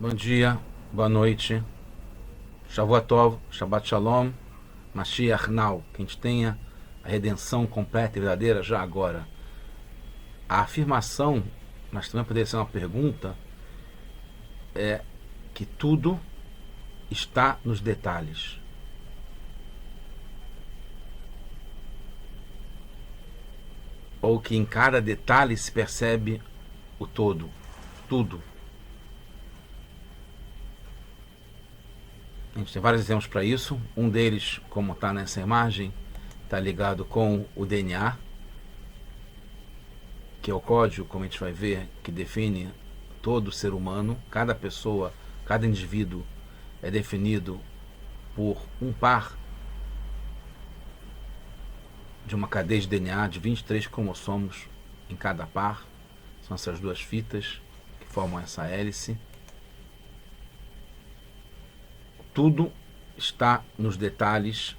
Bom dia, boa noite, Shavua Tov, Shabbat Shalom, Mashiach Now, que a gente tenha a redenção completa e verdadeira já agora. A afirmação, mas também poderia ser uma pergunta, é que tudo está nos detalhes. Ou que em cada detalhe se percebe o todo, tudo. A gente tem vários exemplos para isso. Um deles, como está nessa imagem, está ligado com o DNA, que é o código, como a gente vai ver, que define todo ser humano. Cada pessoa, cada indivíduo é definido por um par de uma cadeia de DNA de 23 cromossomos em cada par. São essas duas fitas que formam essa hélice. Tudo está nos detalhes.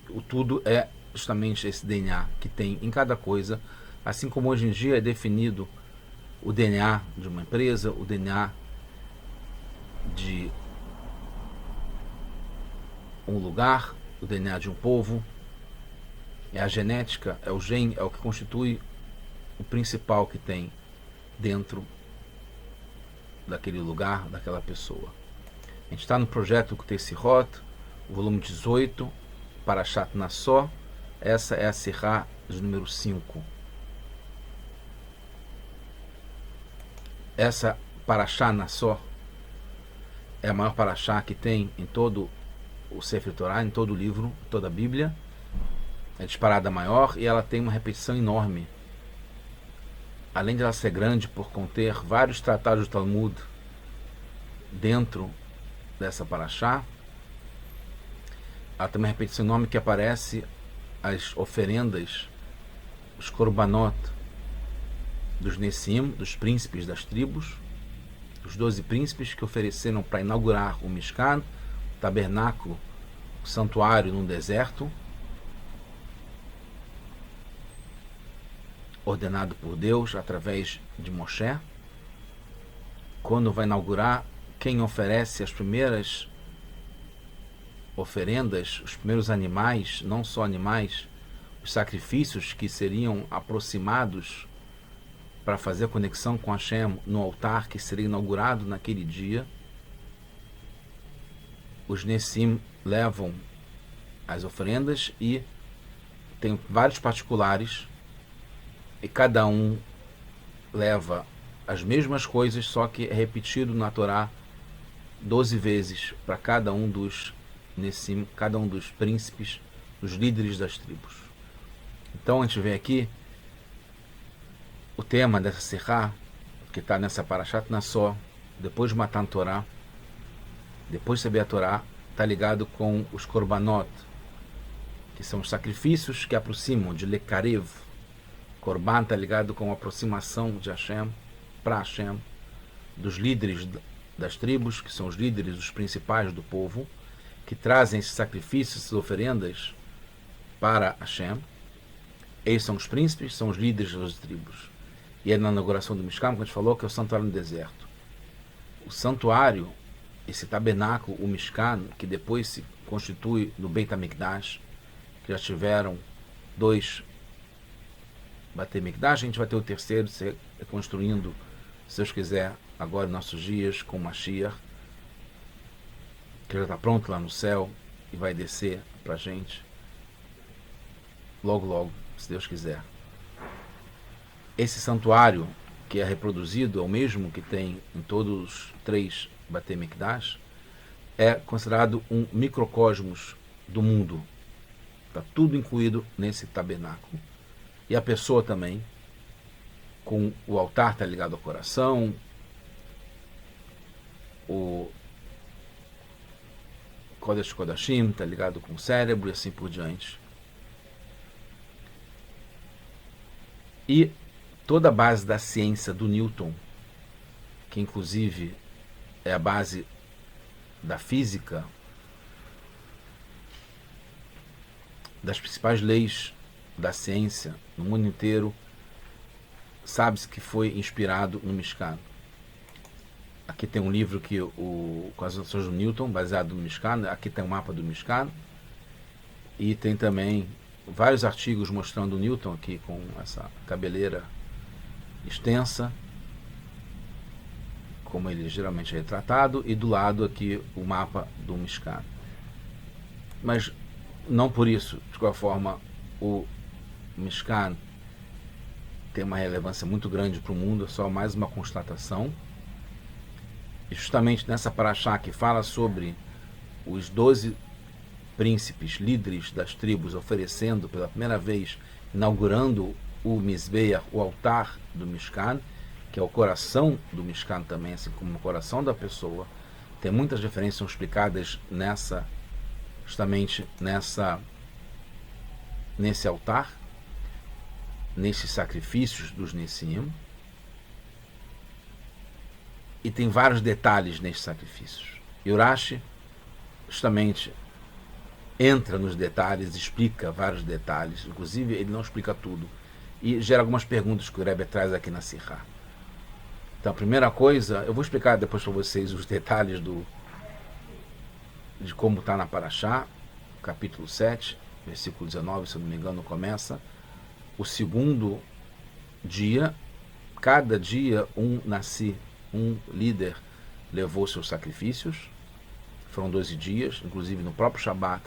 O tudo é justamente esse DNA que tem em cada coisa, assim como hoje em dia é definido o DNA de uma empresa, o DNA de um lugar, o DNA de um povo. É a genética, é o gene, é o que constitui o principal que tem dentro daquele lugar, daquela pessoa. A gente está no projeto Kutei-Sirot, o volume 18, Parashat Nassó. Essa é a Sirá de número 5. Essa Parashat Nassó é a maior Parashá que tem em todo o Sefer Torah, em todo o livro, toda a Bíblia. É disparada maior e ela tem uma repetição enorme. Além de ela ser grande por conter vários tratados do Talmud dentro dessa Parashá, ela tem uma repetição enorme que aparece as oferendas, os korbanot dos Nessim, dos príncipes das tribos, os 12 príncipes que ofereceram para inaugurar o Mishkan, o tabernáculo, o santuário no deserto, ordenado por Deus através de Moshe. Quando vai inaugurar, quem oferece as primeiras oferendas, os primeiros animais, não só animais, os sacrifícios que seriam aproximados para fazer a conexão com Hashem no altar que seria inaugurado naquele dia, os Nessim levam as oferendas e tem vários particulares e cada um leva as mesmas coisas, só que é repetido na Torá 12 vezes para cada um dos Nessim, cada um dos príncipes, dos líderes das tribos. Então a gente vê aqui o tema dessa Sirá, que está nessa Parashat Nassó, depois de matar a Torá, depois de saber a Torá, está ligado com os korbanot, que são os sacrifícios que aproximam de Lekarev. Korban está ligado com a aproximação de Hashem, para Hashem, dos líderes das tribos, que são os líderes, os principais do povo, que trazem esses sacrifícios, essas oferendas para Hashem. Eles são os príncipes, são os líderes das tribos. E é na inauguração do Mishkan, como a gente falou, que é o santuário no deserto. O santuário, esse tabernáculo, o Mishkan, que depois se constitui no Beit HaMikdash, que já tiveram 2 Beit HaMikdash, a gente vai ter o terceiro se reconstruindo, se Deus quiser, agora em nossos dias, com Mashiach, que já está pronto lá no céu e vai descer para a gente logo, logo, se Deus quiser. Esse santuário que é reproduzido é o mesmo que tem em todos os 3 Beit HaMikdash, é considerado um microcosmos do mundo. Está tudo incluído nesse tabernáculo. E a pessoa também, com o altar está ligado ao coração, o Kodesh Kodashim está ligado com o cérebro e assim por diante. E toda a base da ciência do Newton, que inclusive é a base da física, das principais leis da ciência no mundo inteiro, sabe-se que foi inspirado no Mishkan. Aqui tem um livro que com as noções do Newton, baseado no Mishkan. Aqui tem um mapa do Mishkan. E tem também vários artigos mostrando o Newton aqui com essa cabeleira extensa, como ele geralmente é retratado, e do lado aqui o mapa do Mishkan. Mas não por isso, de qualquer forma, o Mishkan tem uma relevância muito grande para o mundo, é só mais uma constatação. E justamente nessa paraxá que fala sobre os 12 príncipes, líderes das tribos, oferecendo pela primeira vez, inaugurando o Mizbeach, o altar do Mishkan, que é o coração do Mishkan também, assim como o coração da pessoa. Tem muitas referências são explicadas justamente nesse altar, nesses sacrifícios dos Nessim. E tem vários detalhes nesses sacrifícios. E Urashi justamente entra nos detalhes, explica vários detalhes, inclusive ele não explica tudo, e gera algumas perguntas que o Rebbe traz aqui na Sihá. Então, a primeira coisa, eu vou explicar depois para vocês os detalhes de como está na Paraxá, capítulo 7, versículo 19, se eu não me engano, começa. O segundo dia, cada dia um líder levou seus sacrifícios. Foram 12 dias, inclusive no próprio Shabat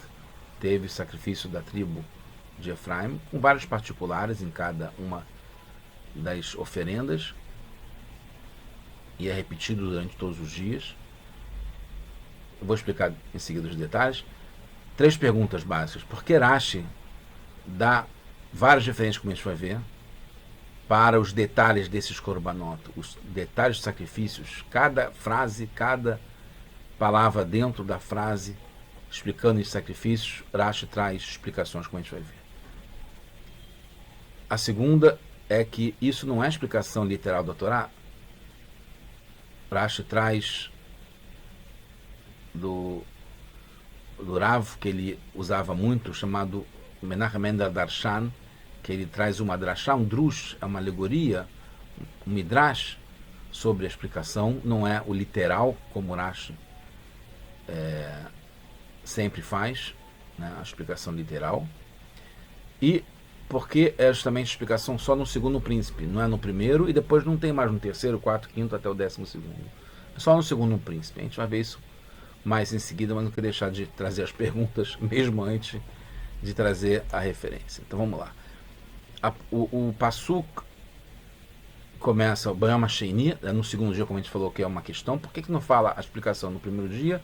teve sacrifício da tribo de Efraim, com vários particulares em cada uma das oferendas, e é repetido durante todos os dias. Eu vou explicar em seguida os detalhes. 3 perguntas básicas. Por que Rashi dá várias referências, como a gente vai ver, para os detalhes desses korbanot, os detalhes dos sacrifícios, cada frase, cada palavra dentro da frase, explicando os sacrifícios, Rashi traz explicações, como a gente vai ver. A segunda é que isso não é explicação literal da Torá. Rashi traz do Rav, que ele usava muito, chamado Menachem Mendel Darshan, que ele traz uma drashá, um drush, é uma alegoria, um midrash sobre a explicação, não é o literal, como Rashi sempre faz, né, a explicação literal. E porque é justamente a explicação só no segundo príncipe, não é no primeiro, e depois não tem mais no terceiro, quarto, quinto, até o 12º. É só no segundo príncipe. A gente vai ver isso mais em seguida, mas não queria deixar de trazer as perguntas, mesmo antes de trazer a referência. Então vamos lá. O Passuk começa o Bayama Sheini, no segundo dia, como a gente falou, que é uma questão. Por que não fala a explicação no primeiro dia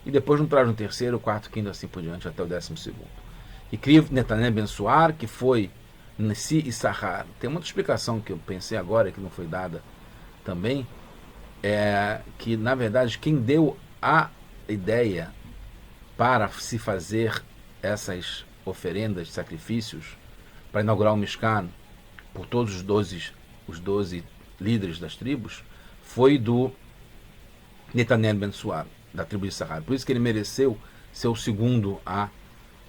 e depois não traz no terceiro, quarto, quinto, assim por diante, até o 12º? E Kriv Netanel Ben Suar, que foi Nessi e Sahar. Tem muita explicação que eu pensei agora, que não foi dada também, que na verdade quem deu a ideia para se fazer essas oferendas, sacrifícios, para inaugurar o Mishkan por todos os 12 líderes das tribos, foi do Netanel Ben Suar, da tribo de Sahar. Por isso que ele mereceu ser o segundo a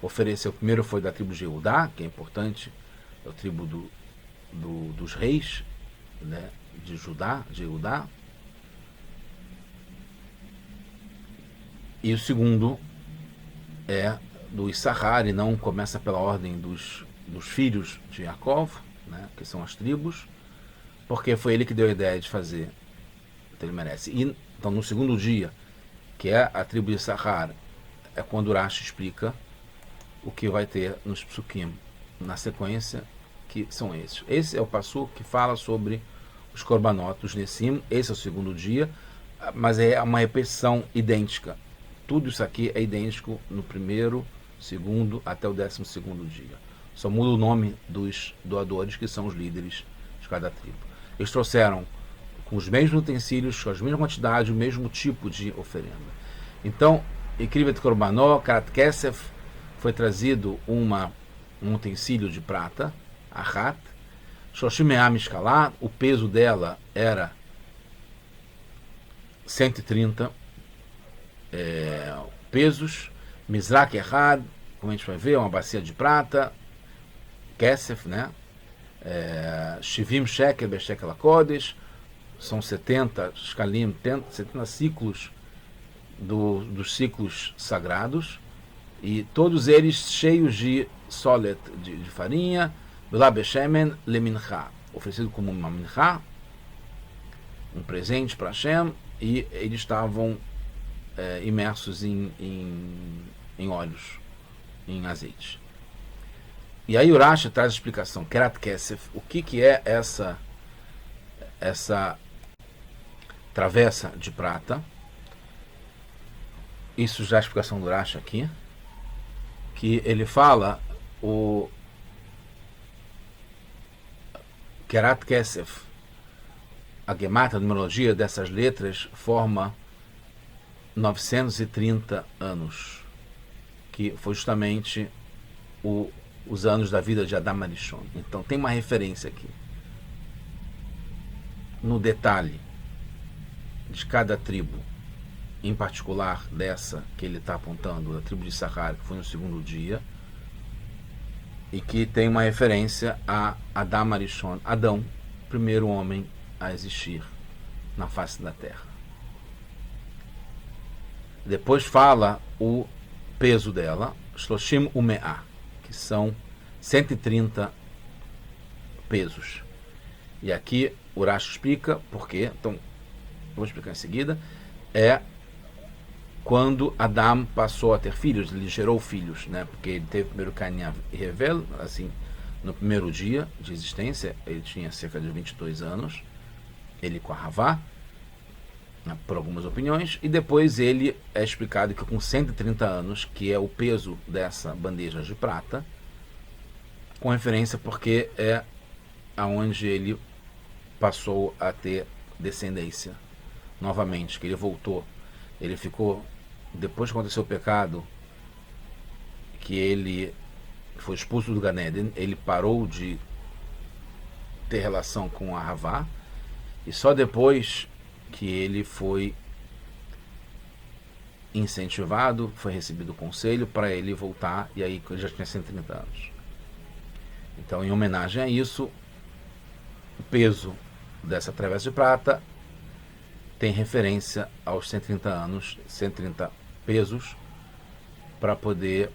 oferecer. O primeiro foi da tribo de Jehudá, que é importante, é a tribo dos reis, né, de Jehudá. E o segundo é do Issachar, e não começa pela ordem dos filhos de Yaakov, né, que são as tribos, porque foi ele que deu a ideia de fazer. Então ele merece. E, então no segundo dia, que é a tribo de Issachar, é quando Rashi explica o que vai ter nos psukim na sequência, que são esses. Esse é o passuk que fala sobre os korbanot, os Nessim. Esse é o segundo dia, mas é uma repetição idêntica. Tudo isso aqui é idêntico no primeiro, segundo, até o 12º dia. Só muda o nome dos doadores, que são os líderes de cada tribo. Eles trouxeram com os mesmos utensílios, com as mesmas quantidades, o mesmo tipo de oferenda. Então, Ekrivet Korbanot, Karat Kesef, foi trazido um utensílio de prata, Achat, Shoshim Me'ah Mishkalah, o peso dela era 130 pesos, Mizrak Echad, como a gente vai ver, uma bacia de prata, Kesef, né? Shivim shekel beshekel hakodesh, são 70 shkalim, 70 ciclos dos ciclos sagrados, e todos eles cheios de solet, de farinha, Bela beshemen lemincha, oferecido como uma mincha, um presente para Hashem, e eles estavam imersos em óleos, em azeite. E aí o Rashi traz a explicação, Kerat Kesef, o que é essa travessa de prata. Isso já é a explicação do Rashi aqui, que ele fala o Kerat Kesef, a gemata, a numerologia dessas letras forma 930 anos, que foi justamente os anos da vida de Adam Arishon. Então tem uma referência aqui no detalhe de cada tribo, em particular dessa que ele está apontando, a tribo de Sahar, que foi no segundo dia, e que tem uma referência a Adam Arishon, Adão, primeiro homem a existir na face da terra. Depois fala o peso dela, Shloshim Ume'ah, que são 130 pesos. E aqui o Rashi explica por quê. Então, vou explicar em seguida. É quando Adam passou a ter filhos, ele gerou filhos, né? Porque ele teve primeiro Caim e Hevel, assim, no primeiro dia de existência, ele tinha cerca de 22 anos, ele com a Havá, por algumas opiniões, e depois ele é explicado que com 130 anos, que é o peso dessa bandeja de prata, com referência porque é aonde ele passou a ter descendência novamente, que ele voltou, ele ficou, depois que aconteceu o pecado, que ele foi expulso do Gan Eden, ele parou de ter relação com a Havá, e só depois que ele foi incentivado, foi recebido o conselho para ele voltar, e aí ele já tinha 130 anos. Então, em homenagem a isso, o peso dessa travessa de prata tem referência aos 130 anos, 130 pesos, para poder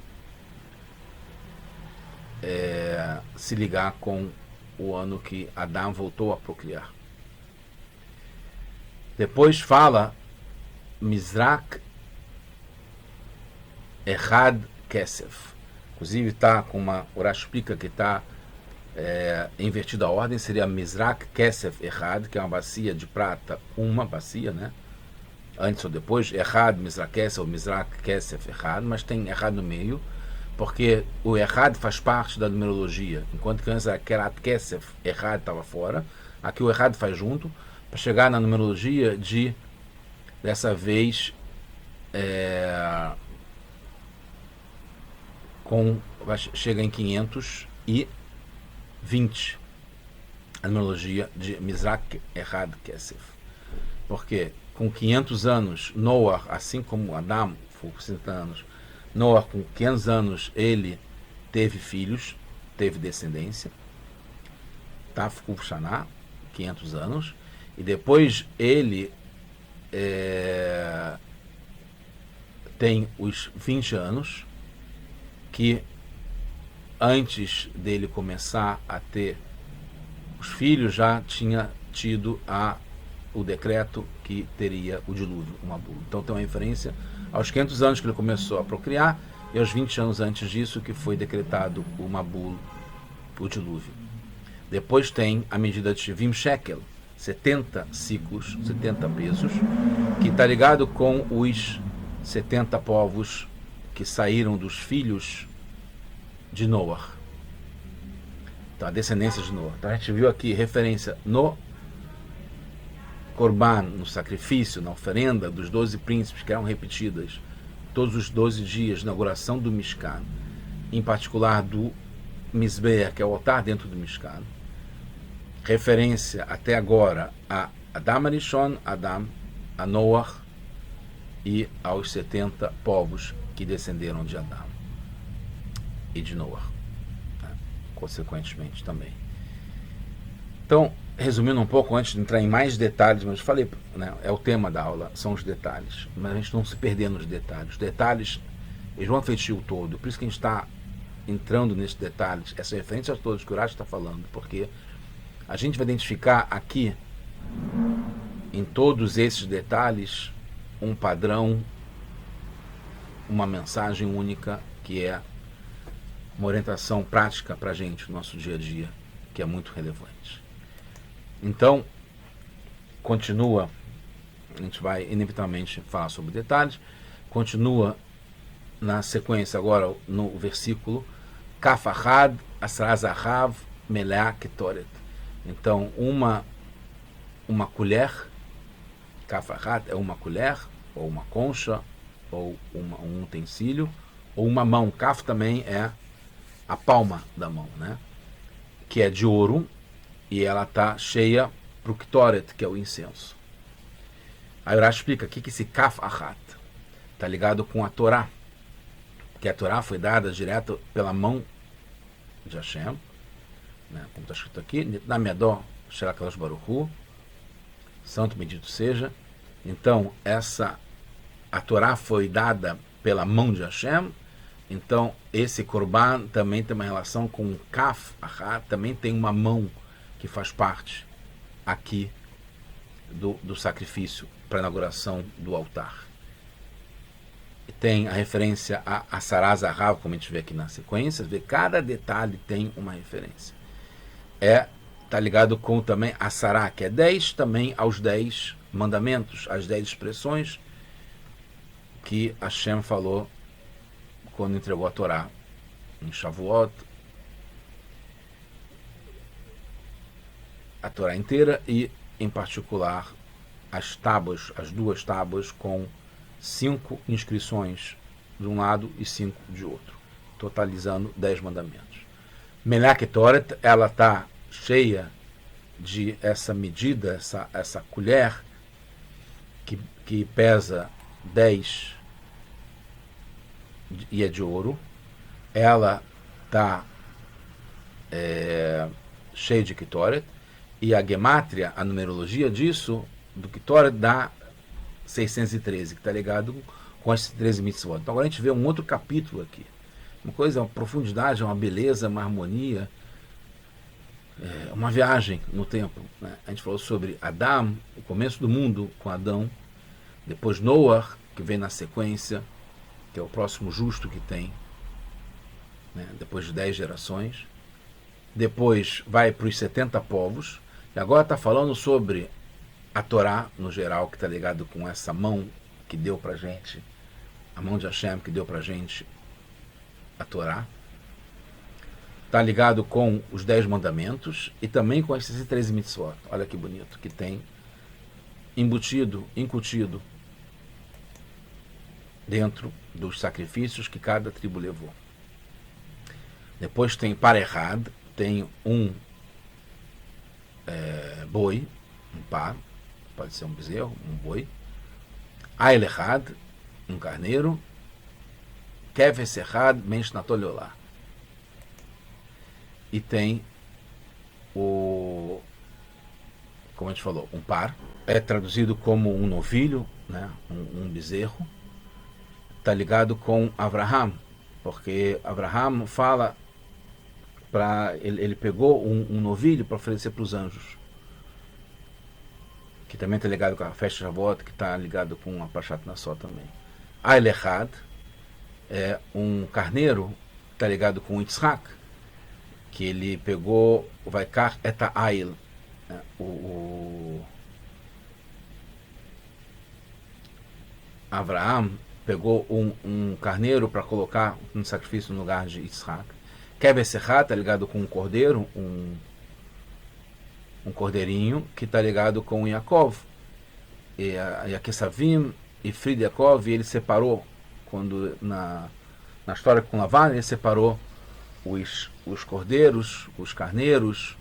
se ligar com o ano que Adão voltou a procriar. Depois fala Mizrak Echad Kesef. Inclusive está com uma... O Rashi explica que está invertida a ordem, seria Mizrak Kesef Echad, que é uma bacia de prata, uma bacia, né? Antes ou depois, Echad, Mizrak Kesef, ou Mizrak Kesef Echad, mas tem Echad no meio, porque o Echad faz parte da numerologia, enquanto que antes a Kerat Kesef Echad estava fora, aqui o Echad faz junto, para chegar na numerologia de, dessa vez, chega em 520, a numerologia de Mizrak Echad Kesef. Porque com 500 anos, Noah, assim como Adam, foi por 60 anos, Noah com 500 anos, ele teve filhos, teve descendência, Tafkuf Shaná, 500 anos, e depois ele tem os 20 anos, que antes dele começar a ter os filhos, já tinha tido o decreto que teria o dilúvio, uma bula. Então tem uma referência aos 500 anos que ele começou a procriar, e aos 20 anos antes disso que foi decretado o Mabul, o dilúvio. Depois tem a medida de Shivim Shekel, 70 ciclos, 70 pesos, que está ligado com os 70 povos que saíram dos filhos de Noah. Então, a descendência de Noah. Então, a gente viu aqui referência no Korban, no sacrifício, na oferenda dos 12 príncipes, que eram repetidas todos os 12 dias, na inauguração do Mishkan, em particular do Mizbeach, que é o altar dentro do Mishkan. Referência até agora a Adam Arishon, Adam, a Noah e aos 70 povos que descenderam de Adam e de Noah, né? Consequentemente também. Então, resumindo um pouco, antes de entrar em mais detalhes, mas eu falei, né, é o tema da aula, são os detalhes. Mas a gente não se perder nos detalhes. Os detalhes, eles vão afetir o todo. Por isso que a gente está entrando nesses detalhes, essas referências todas que o Urash está falando, porque a gente vai identificar aqui, em todos esses detalhes, um padrão, uma mensagem única, que é uma orientação prática para a gente, no nosso dia a dia, que é muito relevante. Então, continua, a gente vai inevitavelmente falar sobre detalhes, continua na sequência agora no versículo Kaf Achad Asra Zahav Melea Ketoret. Então, uma colher, Kaf Achad é uma colher, ou uma concha, ou um utensílio, ou uma mão. Kaf também é a palma da mão, né? Que é de ouro, e ela está cheia para o Ketoret, que é o incenso. Aí o Urash explica que esse Kaf Achat está ligado com a Torá, que a Torá foi dada direto pela mão de Hashem, né? Como está escrito aqui, na Medó Shelakadosh Baruch Hu, santo bendito seja. Então, a Torá foi dada pela mão de Hashem. Então, esse Korban também tem uma relação com o Kaf Achat, também tem uma mão que faz parte aqui do sacrifício para a inauguração do altar. E tem a referência a Sarah Zahav, como a gente vê aqui na sequência, vê cada detalhe tem uma referência. Está ligado com também a Sarah, que é 10, também aos 10 mandamentos, as 10 expressões que Hashem falou quando entregou a Torá em Shavuot, a Torá inteira e, em particular, as tábuas, as 2 tábuas com 5 inscrições de um lado e 5 de outro, totalizando 10 mandamentos. Melea Ketoret, ela está cheia de essa medida, essa colher que pesa 10 e é de ouro. Ela está cheia de Ketoret, e a gemátria, a numerologia disso, do Ketoret, dá 613, que está ligado com as 13 mitzvot. Então agora a gente vê um outro capítulo aqui. Uma coisa, uma profundidade, uma beleza, uma harmonia, uma viagem no tempo, né? A gente falou sobre Adam, o começo do mundo com Adão, depois Noah, que vem na sequência, que é o próximo justo que tem, né? Depois de 10 gerações. Depois vai para os 70 povos, e agora está falando sobre a Torá, no geral, que está ligado com essa mão que deu para a gente, a mão de Hashem que deu para a gente a Torá. Está ligado com os 10 mandamentos e também com esses 13 mitzvot. Olha que bonito, que tem embutido, incutido dentro dos sacrifícios que cada tribo levou. Depois tem Parehad, tem um boi, um par, pode ser um bezerro, um boi. Ailechad, um carneiro. Keves Echad, Mensh Natololá. E tem como a gente falou, um par. É traduzido como um novilho, né? um bezerro. Está ligado com Abraham, porque Abraham fala ele pegou um novilho para oferecer para os anjos, que também está ligado com a festa de Shavuot, que está ligado com a Parshat Nassó também. Ailechad é um carneiro, está ligado com Yitzhak, que ele pegou o Vaikar Eta Ail, né? Abraham pegou um carneiro para colocar um sacrifício no lugar de Yitzhak. Keves Echad está ligado com um cordeiro, um cordeirinho, que está ligado com Yaakov. E a Kesavim e Frid Yaakov, ele separou, quando na história com Lavan, ele separou os cordeiros, os carneiros,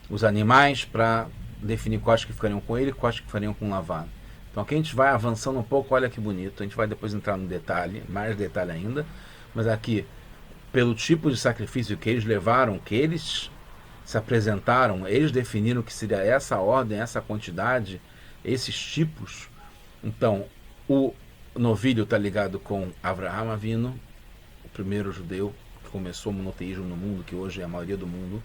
os animais, para definir quais que ficariam com ele e quais que ficariam com Lavan. Então aqui a gente vai avançando um pouco, olha que bonito, a gente vai depois entrar no detalhe, mais detalhe ainda, mas aqui, pelo tipo de sacrifício que eles levaram, que eles se apresentaram, eles definiram que seria essa ordem, essa quantidade, esses tipos. Então, o novilho está ligado com Avraham Avinu, o primeiro judeu que começou o monoteísmo no mundo, que hoje é a maioria do mundo,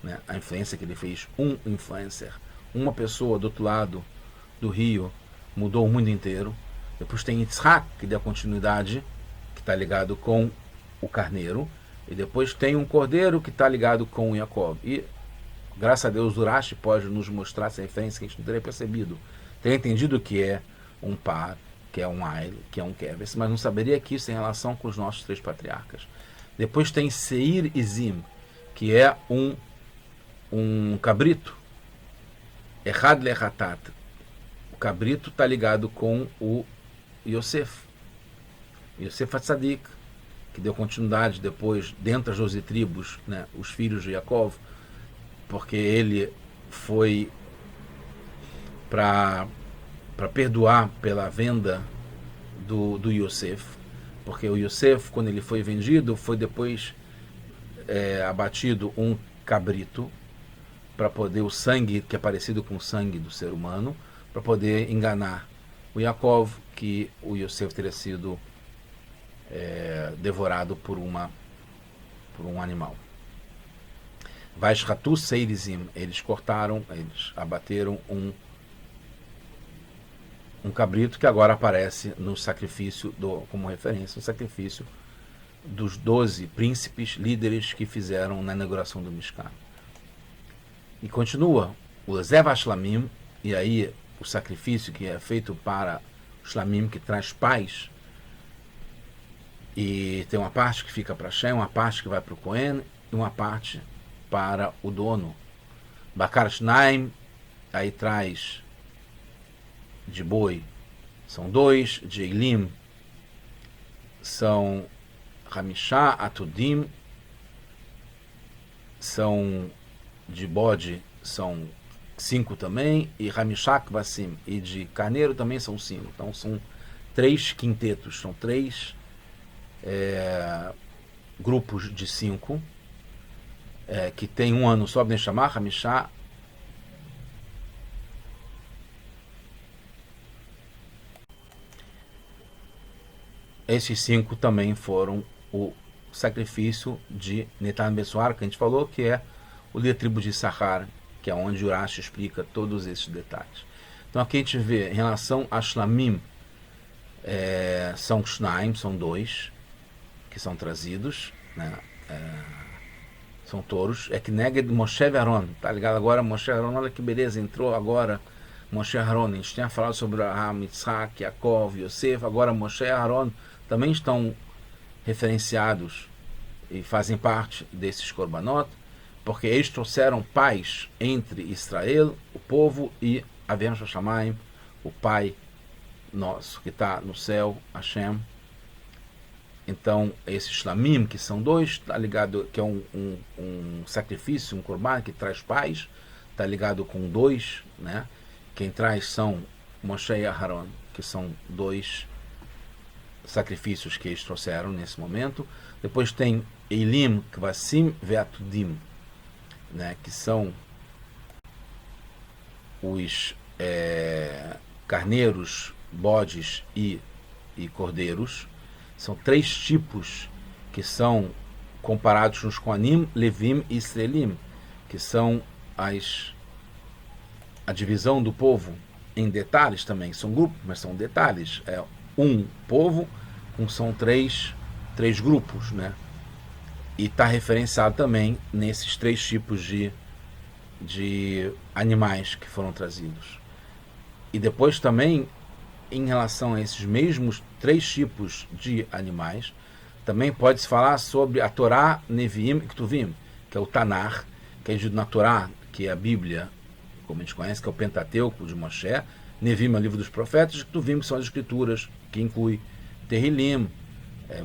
né? A influência que ele fez, um influencer, uma pessoa do outro lado do rio, mudou o mundo inteiro. Depois tem Yitzhak, que deu continuidade, que está ligado com o carneiro. E depois tem um cordeiro que está ligado com o Jacob. E, graças a Deus, o Rashi pode nos mostrar essa referência que a gente não teria percebido. Teria entendido que é um par, que é um ail, que é um keves, mas não saberia que isso tem relação com os nossos 3 patriarcas. Depois tem Seir e Zim, que é um cabrito. Echad lechatat. O cabrito está ligado com o Yosef. Yosef Atzadik, que deu continuidade depois, dentro das 12 tribos, né, os filhos de Jacob, porque ele foi para perdoar pela venda do Yosef, porque o Yosef, quando ele foi vendido, foi depois abatido um cabrito, para poder o sangue, que é parecido com o sangue do ser humano, para poder enganar o Jacob, que o Yosef teria sido devorado por um animal. Vaishchatu Seirizim, eles cortaram, eles abateram um cabrito, que agora aparece no sacrifício, como referência, no sacrifício dos 12 príncipes líderes que fizeram na inauguração do Mishkan. E continua o Zev HaShlamim, e aí o sacrifício que é feito para o Shlamim, que traz paz. E tem uma parte que fica para Shem, uma parte que vai para o Cohen e uma parte para o dono. Bakar Shnaim, aí traz de boi, são 2, de Eilim são Hamishá, Atudim, são de bode, são 5 também, e Hamishá Kvasim, e de carneiro também são 5. Então são 3 quintetos, são 3 grupos de 5, que tem um ano só, podem chamar Hamishá. Esses 5 também foram o sacrifício de Netan Bessuar, que a gente falou, que é o líder tribo de Sahar, que é onde o Rashi explica todos esses detalhes. Então aqui a gente vê, em relação a Shlamim, são Shnaim, são 2, que são trazidos, né? São touros. É que Neged Moshe e Aaron, tá ligado agora? Moshe e Aaron, olha que beleza, entrou agora Moshe e Aaron. A gente tinha falado sobre Abraham, Yitzhak, Yaakov, Yosef, agora Moshe e Aaron também estão referenciados e fazem parte desses korbanot, porque eles trouxeram paz entre Israel, o povo, e Avém Shoshamayim, o Pai nosso, que está no céu, Hashem. Então, esses Shlamim, que são 2, está ligado, que é um sacrifício, um korban que traz paz, está ligado com 2, né? Quem traz são Moshe e Aharon, que são 2 sacrifícios que eles trouxeram nesse momento. Depois tem Eilim, Kvasim, Veatudim, né? Que são os carneiros, bodes e cordeiros. São 3 tipos que são comparados nos Kohanim, Levim e Israelim, que são a divisão do povo em detalhes também. São grupos, mas são detalhes. É um povo, são 3 grupos, né? E está referenciado também nesses 3 tipos de animais que foram trazidos. E depois também, em relação a esses mesmos 3 tipos de animais, também pode-se falar sobre a Torá, Neviim e Ktuvim, que é o Tanar, que é dito na Torá, que é a Bíblia, como a gente conhece, que é o Pentateuco de Moshe. Neviim é o livro dos profetas, e Ktuvim, que são as escrituras, que inclui Terrilim,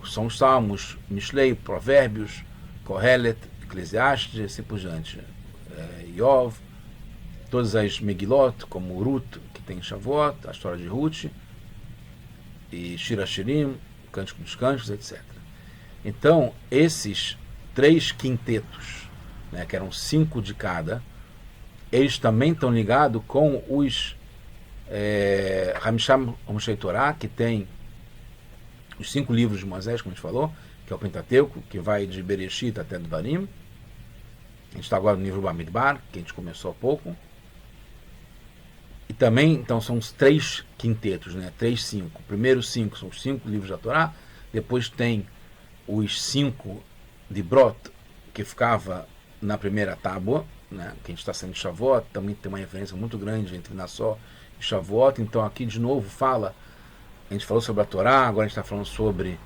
são os Salmos, Mishlei, Provérbios, Kohelet, Eclesiastes, assim por diante. Iov, todas as Megilot, como Ruth, que tem Shavuot, a história de Ruth, e Shir Hashirim, o Cântico dos Cânticos, etc. Então, esses 3 quintetos né, que eram 5 de cada, eles também estão ligados com os Hamisham Moshe Torah, que tem os 5 livros de Moisés, como a gente falou, que é o Pentateuco, que vai de Bereshit até Devarim. A gente está agora no livro Bamidbar, que a gente começou há pouco. E também, então, são os 3 quintetos, né? 3, 5. Primeiro 5 são os 5 livros da Torá. Depois tem os 5 de Brot, que ficava na primeira tábua, né? Que a gente está sendo de Shavuot. Também tem uma referência muito grande entre Nassó e Shavuot. Então, aqui de novo fala. A gente falou sobre a Torá, agora a gente está falando sobre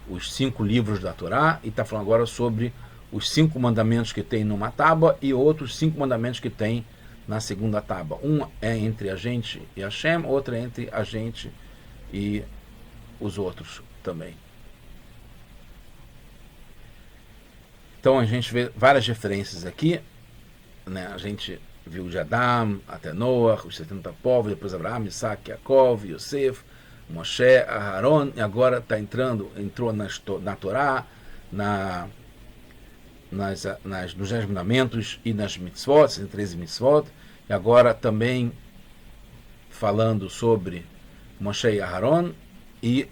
os 5 livros da Torá, e está falando agora sobre os 5 mandamentos que tem numa tábua e outros 5 mandamentos que tem na segunda tábua. Um é entre a gente e Hashem, outro é entre a gente e os outros também. Então a gente vê várias referências aqui, né? A gente viu de Adam até Noah, os 70 povos, depois Abraham, Isaac, Yaakov, Yosef, Moshe, Aharon, e agora entrou na Torá, nos 10 mandamentos e nas mitzvot, 13 mitzvot, e agora também falando sobre Moshe e Aharon e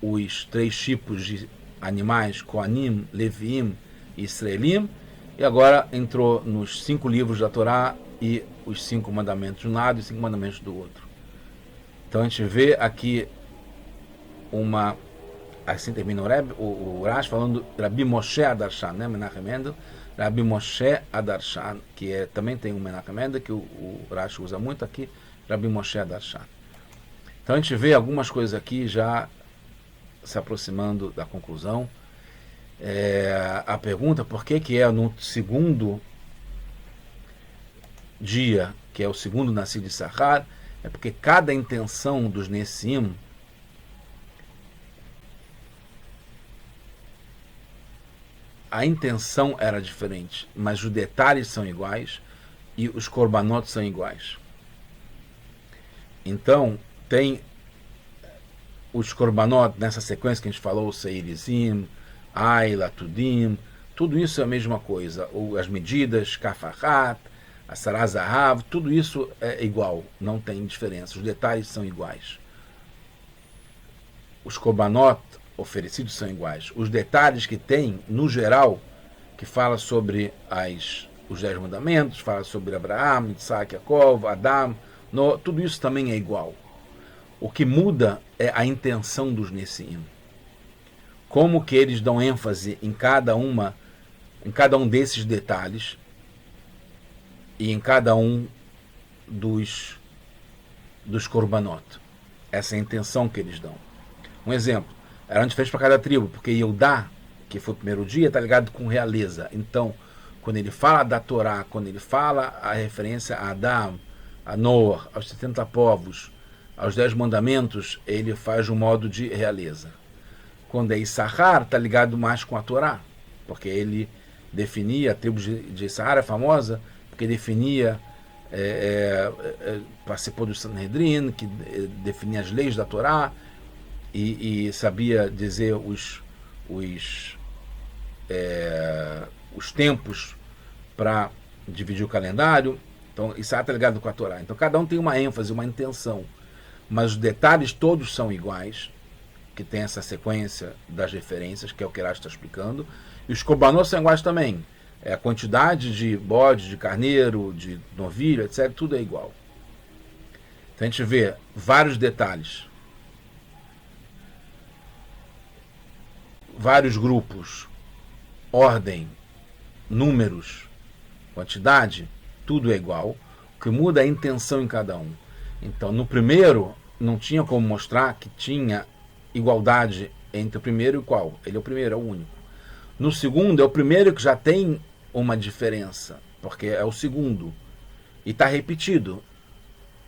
os 3 tipos de animais, Koanim, Leviim e Israelim, e agora entrou nos 5 livros da Torá e os 5 mandamentos de um lado e os 5 mandamentos do outro. Então a gente vê aqui assim termina o Rashi falando Rabbi Moshe Adarshan, né? Menachem Mendel, Rabbi Moshe Adarshan, que também tem um Menachem Mendel, que o Rashi usa muito aqui, Rabbi Moshe Adarshan. Então a gente vê algumas coisas aqui já se aproximando da conclusão. A pergunta, por que é no segundo dia, que é o segundo nascido de Sahar, é porque cada intenção dos Nessim a intenção era diferente, mas os detalhes são iguais e os korbanot são iguais. Então, tem os korbanot nessa sequência que a gente falou, Seirizim, Aila, Tudim, tudo isso é a mesma coisa. As medidas, Kafahat, Asarazahav, tudo isso é igual, não tem diferença, os detalhes são iguais. Os korbanot oferecidos são iguais. Os detalhes que tem, no geral, que fala sobre os 10 mandamentos, fala sobre Abraham, Isaac, Yaakov, Adam, tudo isso também é igual. O que muda é a intenção dos Nessim. Como que eles dão ênfase em cada um desses detalhes e em cada um dos korbanot. Essa é a intenção que eles dão. Um exemplo, era diferente para cada tribo, porque Yehudá, que foi o primeiro dia, está ligado com realeza. Então, quando ele fala da Torá, quando ele fala a referência a Adam, a Noah, aos 70 povos, aos 10 mandamentos, ele faz um modo de realeza. Quando é Issachar, está ligado mais com a Torá, porque ele definia, a tribo de Issachar é famosa, porque definia, participou do Sanhedrin, que definia as leis da Torá, e sabia dizer os tempos para dividir o calendário. Então, isso está ligado com a Torá. Então, cada um tem uma ênfase, uma intenção, mas os detalhes todos são iguais, que tem essa sequência das referências, que é o que Rashi está explicando, e os korbanot são iguais também. A quantidade de bode, de carneiro, de novilho, etc., tudo é igual. Então, a gente vê vários detalhes, vários grupos, ordem, números, quantidade, tudo é igual. O que muda é a intenção em cada um. Então, no primeiro, não tinha como mostrar que tinha igualdade entre o primeiro e qual? Ele é o primeiro, é o único. No segundo, é o primeiro que já tem uma diferença, porque é o segundo. E está repetido.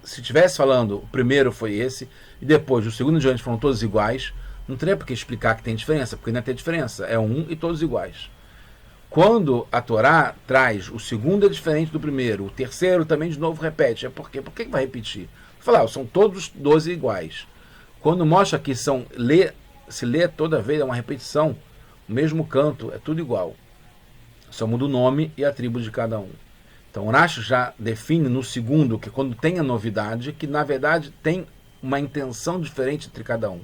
Se estivesse falando, o primeiro foi esse, e depois, o segundo e diante foram todos iguais, não teria por que explicar que tem diferença, porque não tem diferença. É um e todos iguais. Quando a Torá traz o segundo é diferente do primeiro, o terceiro também de novo repete. É por quê? Por que vai repetir? Falar, são todos 12 iguais. Quando mostra que se lê toda vez, é uma repetição, o mesmo canto, é tudo igual. Só muda o nome e a tribo de cada um. Então o Rashi já define no segundo que quando tem a novidade, que na verdade tem uma intenção diferente entre cada um.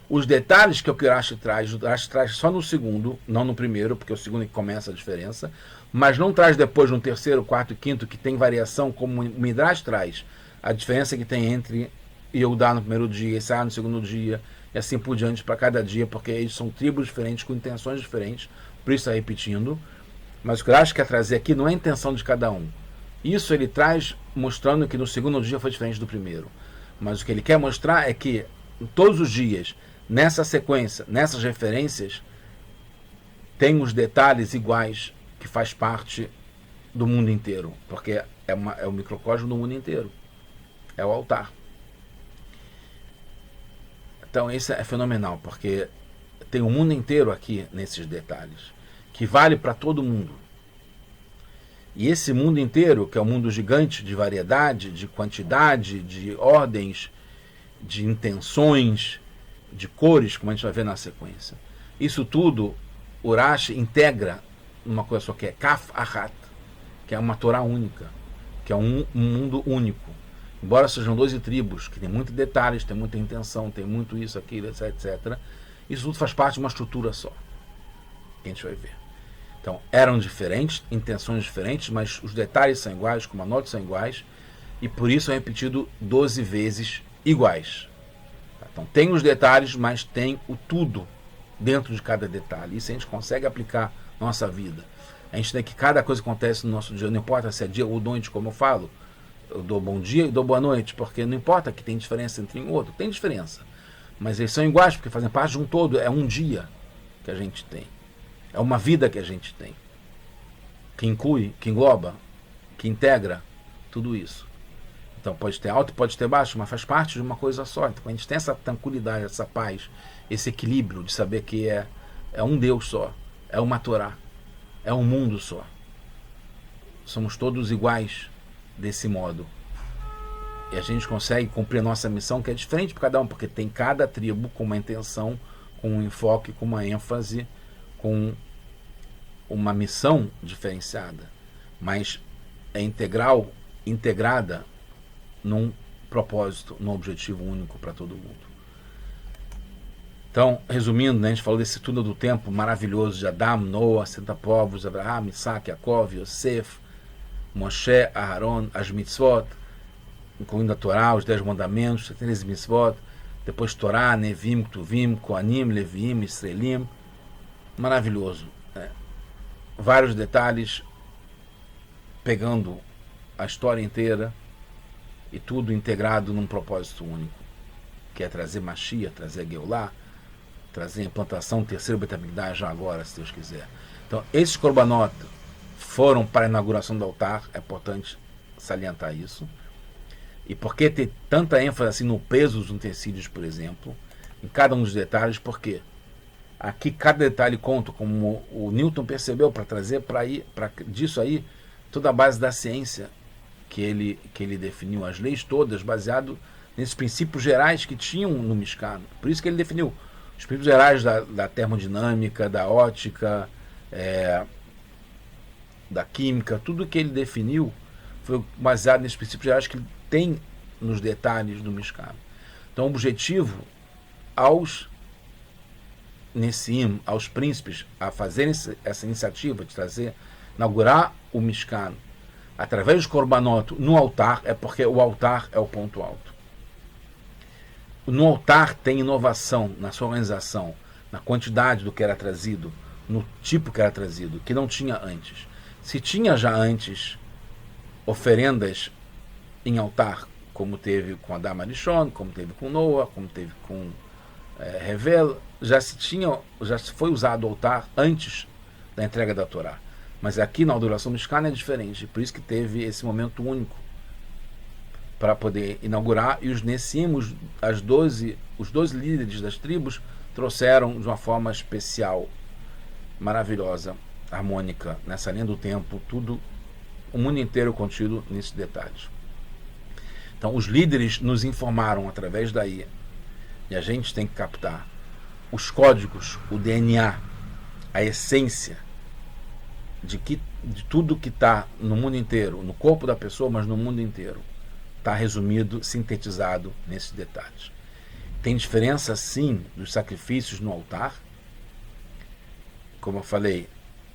Os detalhes que o Rashi traz só no segundo, não no primeiro, porque é o segundo que começa a diferença, mas não traz depois no terceiro, quarto e quinto, que tem variação, como o Midrash traz, a diferença que tem entre Yehudá no primeiro dia, Issachar no segundo dia, e assim por diante para cada dia, porque eles são tribos diferentes, com intenções diferentes, por isso está repetindo. Mas o que o Rashi quer trazer aqui não é a intenção de cada um. Isso ele traz mostrando que no segundo dia foi diferente do primeiro. Mas o que ele quer mostrar é que todos os dias, nessa sequência, nessas referências, tem os detalhes iguais que faz parte do mundo inteiro. Porque é o microcosmo do mundo inteiro. É o altar. Então isso é fenomenal, porque tem o mundo inteiro aqui nesses detalhes, que vale para todo mundo. E esse mundo inteiro, que é um mundo gigante de variedade, de quantidade, de ordens, de intenções, de cores, como a gente vai ver na sequência. Isso tudo, o Rashi integra numa coisa só, que é Kaf Achat, que é uma Torá única, que é um mundo único. Embora sejam 12 tribos, que tem muitos detalhes, tem muita intenção, tem muito isso, aquilo, etc, etc. Isso tudo faz parte de uma estrutura só, que a gente vai ver. Então, eram diferentes, intenções diferentes, mas os detalhes são iguais, como a nota são iguais, e por isso é repetido 12 vezes iguais. Então, tem os detalhes, mas tem o tudo dentro de cada detalhe. Isso a gente consegue aplicar na nossa vida. A gente tem que cada coisa que acontece no nosso dia, não importa se é dia ou noite, como eu falo, eu dou bom dia e dou boa noite, porque não importa que tem diferença entre um e outro, tem diferença. Mas eles são iguais, porque fazem parte de um todo, é um dia que a gente tem. É uma vida que a gente tem, que inclui, que engloba, que integra tudo isso. Então pode ter alto, pode ter baixo, mas faz parte de uma coisa só. Então a gente tem essa tranquilidade, essa paz, esse equilíbrio de saber que é um Deus só, é uma Torá, é um mundo só. Somos todos iguais desse modo. E a gente consegue cumprir a nossa missão, que é diferente para cada um, porque tem cada tribo com uma intenção, com um enfoque, com uma ênfase, com uma missão diferenciada, mas é integrada num propósito, num objetivo único para todo mundo. Então, resumindo, né, a gente falou desse túnel do tempo maravilhoso de Adão, Noah, 70 povos, Abraham, Isaac, Yaakov, Yosef, Moshe, Aharon, as mitzvot, incluindo a Torá, os 10 mandamentos, 13 mitzvot, depois Torá, Nevim, Ktuvim, Koanim, Leviim, Israelim. Maravilhoso. Vários detalhes, pegando a história inteira e tudo integrado num propósito único, que é trazer Mashiach, trazer Geulah, trazer a implantação do terceiro Beit HaMikdash já agora, se Deus quiser. Então, esses korbanot foram para a inauguração do altar, é importante salientar isso. E por que ter tanta ênfase assim no peso dos utensílios, por exemplo, em cada um dos detalhes? Por quê? Aqui cada detalhe conta, como o Newton percebeu, para trazer disso aí toda a base da ciência que ele definiu, as leis todas, baseado nesses princípios gerais que tinham no Mishkan. Por isso que ele definiu os princípios gerais da termodinâmica, da ótica, da química, tudo que ele definiu foi baseado nesses princípios gerais que ele tem nos detalhes do Mishkan. Então o objetivo aos Nessim, aos príncipes, a fazerem essa iniciativa de inaugurar o Mishkan através do korbanot no altar, é porque o altar é o ponto alto. No altar tem inovação na sua organização, na quantidade do que era trazido, no tipo que era trazido, que não tinha antes. Se tinha já antes oferendas em altar, como teve com Adam Arishon, como teve com Noah, como teve com Revel, já se foi usado o altar antes da entrega da Torá. Mas aqui na adoração do Mishkan é diferente, por isso que teve esse momento único para poder inaugurar, e os Nessim, os 12 líderes das tribos, trouxeram de uma forma especial, maravilhosa, harmônica, nessa linha do tempo, tudo, o mundo inteiro contido nesses detalhes. Então os líderes nos informaram através daí, e a gente tem que captar os códigos, o DNA, a essência de tudo que está no mundo inteiro, no corpo da pessoa, mas no mundo inteiro. Está resumido, sintetizado nesses detalhes. Tem diferença, sim, dos sacrifícios no altar, como eu falei,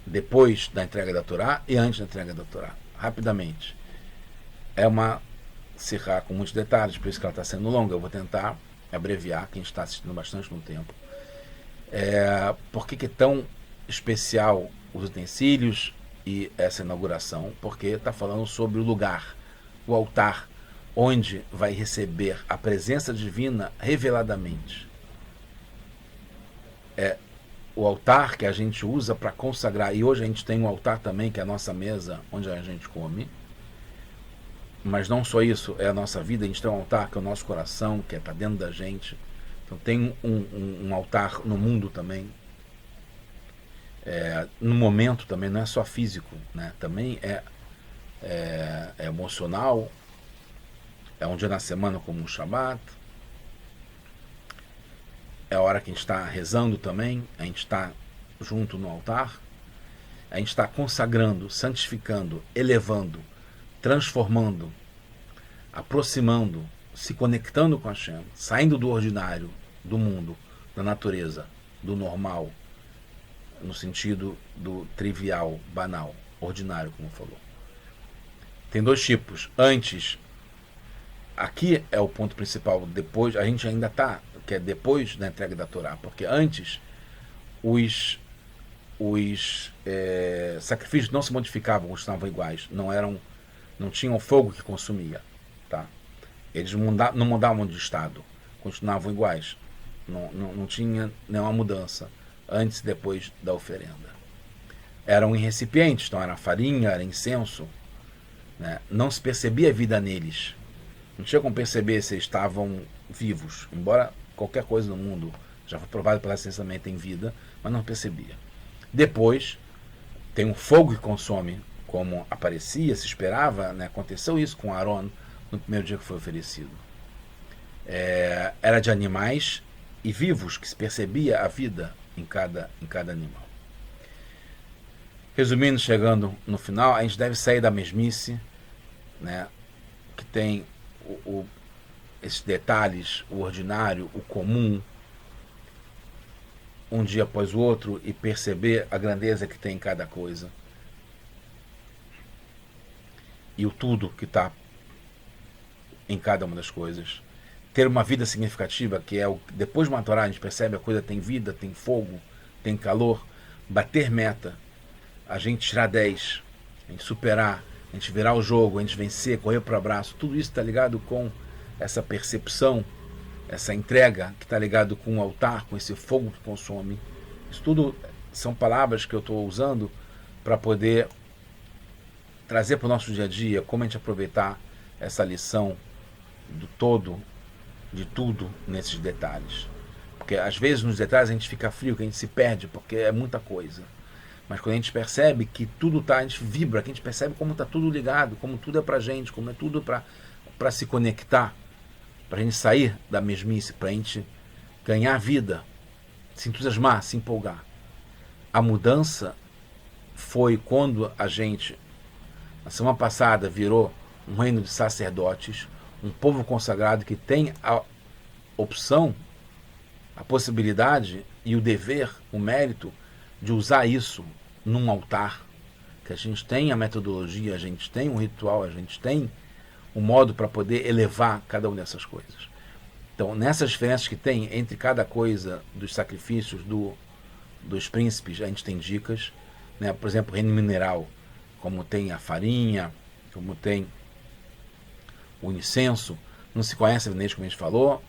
depois da entrega da Torá e antes da entrega da Torá. Rapidamente. É uma sirá com muitos detalhes, por isso que ela está sendo longa. Eu vou tentar abreviar, quem está assistindo bastante no tempo. Por que é tão especial os utensílios e essa inauguração? Porque está falando sobre o lugar, o altar, onde vai receber a presença divina reveladamente. É o altar que a gente usa para consagrar, e hoje a gente tem um altar também, que é a nossa mesa, onde a gente come. Mas não só isso, é a nossa vida, a gente tem um altar que é o nosso coração, que está dentro da gente. Então tem um altar no mundo também. No momento também, não é só físico, né? Também é emocional, é um dia na semana como um Shabat, é a hora que a gente está rezando também, a gente está junto no altar, a gente está consagrando, santificando, elevando, transformando, aproximando, se conectando com Hashem, saindo do ordinário, do mundo, da natureza, do normal, no sentido do trivial, banal, ordinário, como falou. Tem dois tipos. Antes, aqui é o ponto principal, depois, a gente ainda está, que é depois da entrega da Torá, porque antes os sacrifícios não se modificavam, continuavam iguais, não tinham fogo que consumia, tá? Eles não mudavam de estado, continuavam iguais, não tinha nenhuma mudança antes e depois da oferenda. Eram em recipientes, então era farinha, era incenso, né? Não se percebia vida neles, não tinha como perceber se estavam vivos, embora qualquer coisa no mundo já foi provado pela ciência também tem vida, mas não percebia. Depois tem um fogo que consome, como aparecia, se esperava, né? Aconteceu isso com Aaron no primeiro dia que foi oferecido. Era de animais e vivos, que se percebia a vida em cada animal. Resumindo, chegando no final, a gente deve sair da mesmice, né? Que tem esses detalhes, o ordinário, o comum, um dia após o outro, e perceber a grandeza que tem em cada coisa. E o tudo que está em cada uma das coisas. Ter uma vida significativa, que é depois de uma Torá, a gente percebe a coisa tem vida, tem fogo, tem calor. Bater meta, a gente tirar 10, a gente superar, a gente virar o jogo, a gente vencer, correr para o abraço. Tudo isso está ligado com essa percepção, essa entrega que está ligado com o altar, com esse fogo que consome. Isso tudo são palavras que eu estou usando para poder trazer para o nosso dia a dia como a gente aproveitar essa lição do todo, de tudo nesses detalhes. Porque às vezes nos detalhes a gente fica frio, que a gente se perde, porque é muita coisa. Mas quando a gente percebe que tudo está, a gente vibra, que a gente percebe como está tudo ligado, como tudo é para a gente, como é tudo para se conectar, para a gente sair da mesmice, para a gente ganhar vida, se entusiasmar, se empolgar. A mudança foi quando a gente, na semana passada, virou um reino de sacerdotes, um povo consagrado que tem a opção, a possibilidade e o dever, o mérito de usar isso num altar, que a gente tem a metodologia, a gente tem um ritual, a gente tem um modo para poder elevar cada uma dessas coisas. Então, nessas diferenças que tem entre cada coisa dos sacrifícios dos príncipes, a gente tem dicas, né? Por exemplo, reino mineral, como tem a farinha, como tem o incenso, não se conhece a Venez, como a gente falou,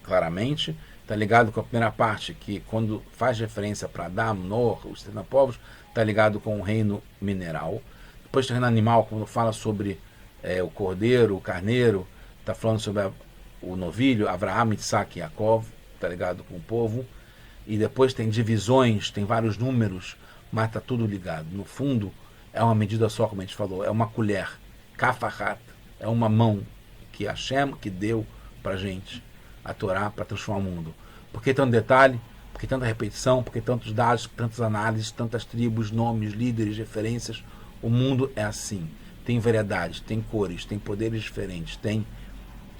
claramente, está ligado com a primeira parte, que quando faz referência para Adam, Noah, os 70 povos, está ligado com o reino mineral. Depois tem o reino animal, quando fala sobre o cordeiro, o carneiro, está falando sobre o novilho, Avraham, Isaac e Yaakov, está ligado com o povo. E depois tem divisões, tem vários números, mas está tudo ligado. No fundo, é uma medida só, como a gente falou, é uma colher, kafahat, é uma mão que Hashem que deu para a gente, a Torá, para transformar o mundo. Porque tem um detalhe, Porque tanta repetição, porque tantos dados, tantas análises, tantas tribos, nomes, líderes, referências. O mundo é assim. Tem variedades, tem cores, tem poderes diferentes, tem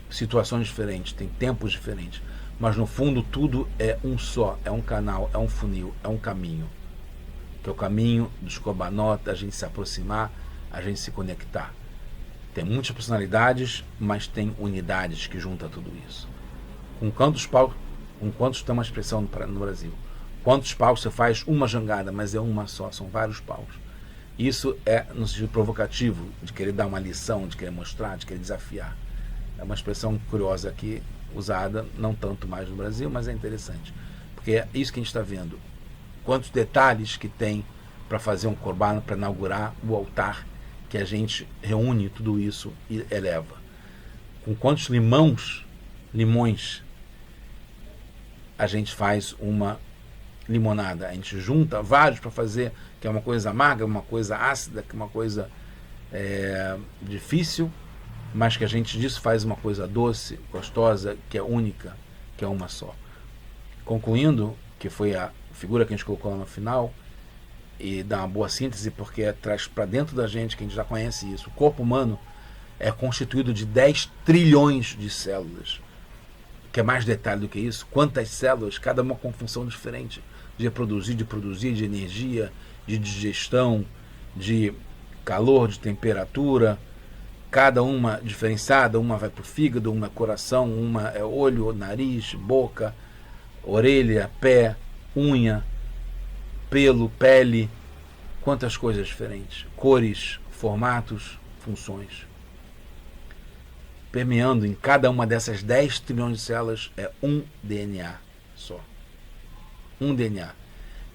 situações diferentes, tem tempos diferentes. Mas no fundo tudo é um só, é um canal, é um funil, é um caminho. Que é o caminho dos Korbanot, a gente se aproximar, a gente se conectar. Tem muitas personalidades, mas tem unidades que juntam tudo isso. Com quantos tem uma expressão no Brasil? Quantos paus você faz? Uma jangada, mas é uma só, são vários paus. Isso é no sentido provocativo, de querer dar uma lição, de querer mostrar, de querer desafiar. É uma expressão curiosa aqui, usada não tanto mais no Brasil, mas é interessante. Porque é isso que a gente está vendo. Quantos detalhes que tem para fazer um korban, para inaugurar o altar, que a gente reúne tudo isso e eleva. Com quantos limões a gente faz uma limonada. A gente junta vários para fazer, que é uma coisa amarga, uma coisa ácida, que é uma coisa difícil, mas que a gente disso faz uma coisa doce, gostosa, que é única, que é uma só. Concluindo, que foi a figura que a gente colocou lá no final, e dá uma boa síntese, porque traz para dentro da gente, que a gente já conhece isso, o corpo humano é constituído de 10 trilhões de células. Quer mais detalhe do que isso? Quantas células, cada uma com função diferente, de produzir, de energia, de digestão, de calor, de temperatura, cada uma diferenciada, uma vai para o fígado, uma é coração, uma é olho, nariz, boca, orelha, pé, unha, pelo, pele, quantas coisas diferentes, cores, formatos, funções. Permeando em cada uma dessas 10 trilhões de células é um DNA só. Um DNA,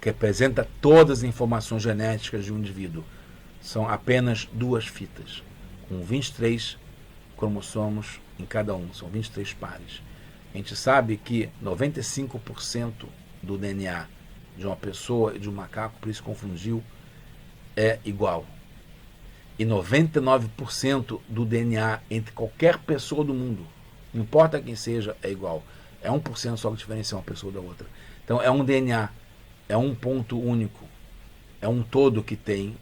que representa todas as informações genéticas de um indivíduo. São apenas 2 fitas, com 23 cromossomos em cada um, são 23 pares. A gente sabe que 95% do DNA de uma pessoa e de um macaco, por isso confundiu, é igual. E 99% do DNA entre qualquer pessoa do mundo, não importa quem seja, é igual. É 1% só que diferencia uma pessoa da outra. Então é um DNA, é um ponto único, é um todo que tem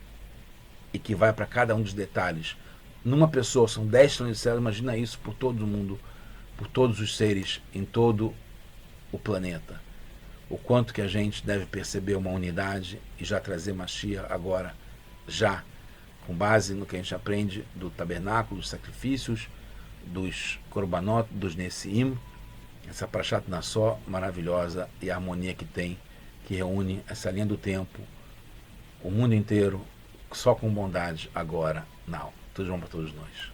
e que vai para cada um dos detalhes. Numa pessoa são 10 trilhões de células, imagina isso por todo o mundo, por todos os seres em todo o planeta. O quanto que a gente deve perceber uma unidade e já trazer Mashiach agora, já, com base no que a gente aprende do tabernáculo, dos sacrifícios, dos korbanot, dos Nesiim, essa Parashat Nassó maravilhosa e a harmonia que tem, que reúne essa linha do tempo, o mundo inteiro, só com bondade agora, now. Tudo bom para todos nós.